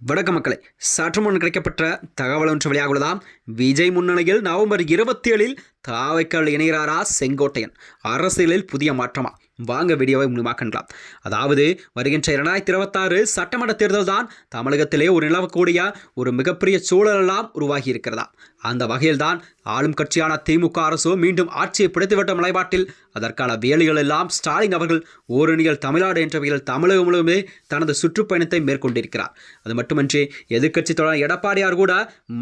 வணக்க மக்களை, சற்று முன் கிடைக்கப்பட்ட தகவல் ஒன்று வெளியாகுள்ளதாம். விஜய் முன்னிலையில் நவம்பர் 27 தாவைக்கால் இணைகிறாரா செங்கோட்டையன்? அரசியலில் புதிய மாற்றமா? வாங்க வீடியோவை முழுமாக்கலாம். அதாவது வருகின்ற 2026 சட்டமன்ற தேர்தல் தான் தமிழகத்திலே ஒரு நிலவக்கூடிய ஒரு மிகப்பெரிய சூழலெல்லாம் உருவாகி இருக்கிறதா. அந்த வகையில் தான் ஆளும் கட்சியான திமுக அரசு மீண்டும் ஆட்சியை பிடித்துவிட்ட நிலைப்பாட்டில் அதற்கான வேலைகள் எல்லாம் ஸ்டாலின் அவர்கள் ஓரணிகள் தமிழ்நாடு என்ற வகையில் தமிழகம் முழுவதுமே தனது சுற்றுப்பயணத்தை மேற்கொண்டிருக்கிறார். அது மட்டுமின்றி எதிர்க்கட்சி தொடர் எடப்பாடியார் கூட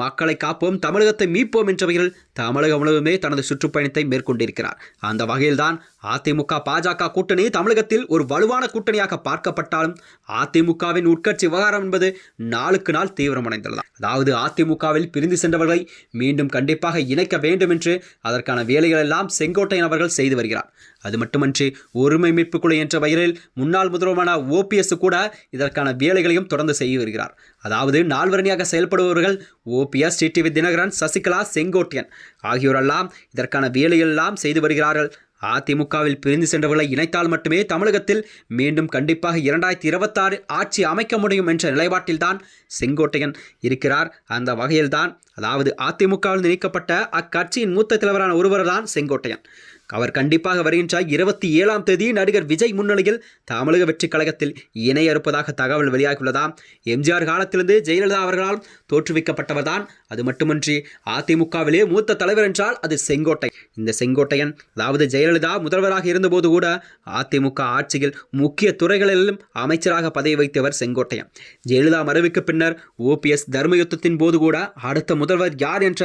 மக்களை காப்போம், தமிழகத்தை மீட்போம் என்ற வகையில் தமிழகம் முழுவதுமே தனது சுற்றுப்பயணத்தை மேற்கொண்டிருக்கிறார். அந்த வகையில் தான் அதிமுக பாஜக கூட்டணி தமிழகத்தில் ஒரு வலுவான கூட்டணியாக பார்க்கப்பட்டாலும் அதிமுகவின் உட்கட்சி விவகாரம் என்பது நாளுக்கு நாள் தீவிரமடைந்துள்ளது. அதாவது அதிமுகவில் பிரிந்து சென்றவர்களை மீண்டும் கண்டிப்பாக இணைக்க வேண்டும் என்று அதற்கான வேலைகள் எல்லாம் செங்கோட்டையன் அவர்கள் செய்து வருகிறார். அது மட்டுமன்றி ஒருமை மீட்பு குழு என்ற பெயரில் முன்னாள் முதல்வரான OPS கூட இதற்கான வேலைகளையும் தொடர்ந்து செய்து வருகிறார். அதாவது நால்வரணியாக செயல்படுபவர்கள் OPS, டிடிவி தினகரன், சசிகலா, செங்கோட்டையன் ஆகியோரெல்லாம் இதற்கான வேலைகள் எல்லாம் செய்து வருகிறார்கள். அதிமுகவில் பிரிந்து சென்றவர்களை இணைத்தால் மட்டுமே தமிழகத்தில் மீண்டும் கண்டிப்பாக 2026 ஆட்சி அமைக்க முடியும் என்ற நிலைப்பாட்டில்தான் செங்கோட்டையன் இருக்கிறார். அந்த வகையில்தான் அதாவது அதிமுகவில் நீக்கப்பட்ட அக்கட்சியின் மூத்த தலைவரான ஒருவர் தான் செங்கோட்டையன். அவர் கண்டிப்பாக வருகின்ற 27ஆம் தேதி நடிகர் விஜய் முன்னிலையில் தமிழக வெற்றி கழகத்தில் இணைய இருப்பதாக தகவல் வெளியாகியுள்ளதாம். எம்ஜிஆர் காலத்திலிருந்து ஜெயலலிதா அவர்களால் தோற்றுவிக்கப்பட்டவர் தான். அது மட்டுமின்றி அதிமுகவிலே மூத்த தலைவர் என்றால் அது செங்கோட்டை. இந்த செங்கோட்டையன் அதாவது ஜெயலலிதா முதல்வராக இருந்தபோது கூட அதிமுக ஆட்சியில் முக்கிய துறைகளிலும் அமைச்சராக பதவி வைத்தவர் செங்கோட்டையன். ஜெயலலிதா மறைவுக்கு பின்னர் OPS தர்மயுத்தத்தின் போது கூட அடுத்த முதல்வர் யார் என்ற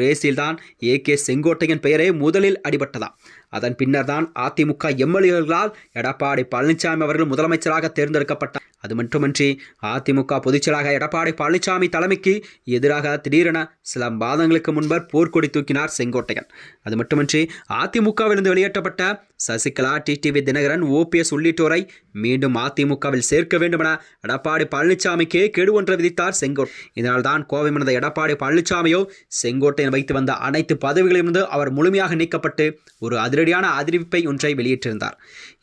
ரேஸில்தான் AK செங்கோட்டையன் பெயரே முதலில் அடிபட்டதா. அதன் பின்னர் தான் அதிமுக எம்எல்ஏக்களால் எடப்பாடி பழனிசாமி அவர்கள் முதலமைச்சராக தேர்ந்தெடுக்கப்பட்டார். அது மட்டுமின்றி அதிமுக பொதுச்செயலாளர் எடப்பாடி பழனிசாமி தலைமைக்கு எதிராக திடீரென சில மாதங்களுக்கு முன்பர் போர்க்கொடி தூக்கினார் செங்கோட்டையன். அது மட்டுமின்றி அதிமுகவிலிருந்து வெளியேற்றப்பட்ட சசிகலா, டிடிவி தினகரன், OPS உள்ளிட்டோரை மீண்டும் அதிமுகவில் சேர்க்க வேண்டும் என எடப்பாடி பழனிசாமிக்கே கெடு ஒன்றை விதித்தார் செங்கோட்டையன். இதனால் தான் கோவை மணந்த எடப்பாடி பழனிசாமியோ செங்கோட்டையன் வைத்து வந்த அனைத்து பதவிகளிலிருந்து அவர் முழுமையாக நீக்கப்பட்டு ஒரு அதிரடியான அறிவிப்பை ஒன்றை வெளியிட்டிருந்தார்.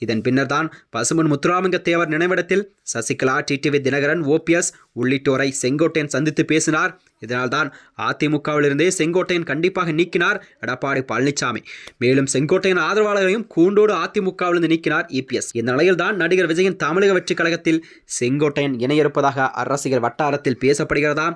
இதன் பின்னர் தான் பசுமன் முத்துராமலிங்க தேவர் நினைவிடத்தில் சசிகலா, டிடிவி தினகரன், OPS உள்ளிட்டோரை செங்கோட்டையன் சந்தித்து பேசினார். இதனால்தான் அதிமுகவிலிருந்தே செங்கோட்டையன் கண்டிப்பாக நீக்கினார் எடப்பாடி பழனிசாமி. மேலும் செங்கோட்டையன் ஆதரவாளர்களையும் கூண்டோடு அதிமுகவிலிருந்து நீக்கினார் EPS. இந்த நிலையில் தான் நடிகர் விஜயின் தமிழக வெற்றி கழகத்தில் செங்கோட்டையன் இணைய இருப்பதாக அரசியல் வட்டாரத்தில் பேசப்படுகிறதா.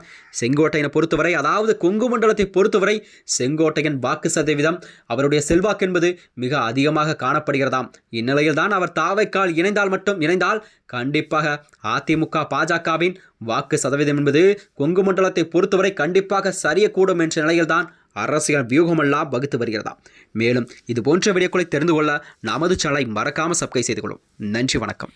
செங்கோட்டையனை பொறுத்தவரை அதாவது கொங்கு மண்டலத்தை பொறுத்தவரை செங்கோட்டையன் வாக்கு சதவீதம் அவருடைய செல்வாக்கு என்பது மிக அதிகமாக காணப்படுகிறதாம். இந்நிலையில் தான் அவர் தாவைக்கால் இணைந்தால் கண்டிப்பாக அதிமுக பாஜகவின் வாக்கு சதவீதம் என்பது கொங்கு மண்டலத்தை பொறுத்தவரை கண்டிப்பாக சரியக்கூடும் என்ற நிலையில்தான் அரசியல் வியூகமெல்லாம் வகுத்து வருகிறதா. மேலும் இது போன்ற வீடியோக்களை தெரிந்து கொள்ள நமது சேனலை மறக்காமல் சப்ஸ்கிரைப் செய்து கொள்ளும். நன்றி, வணக்கம்.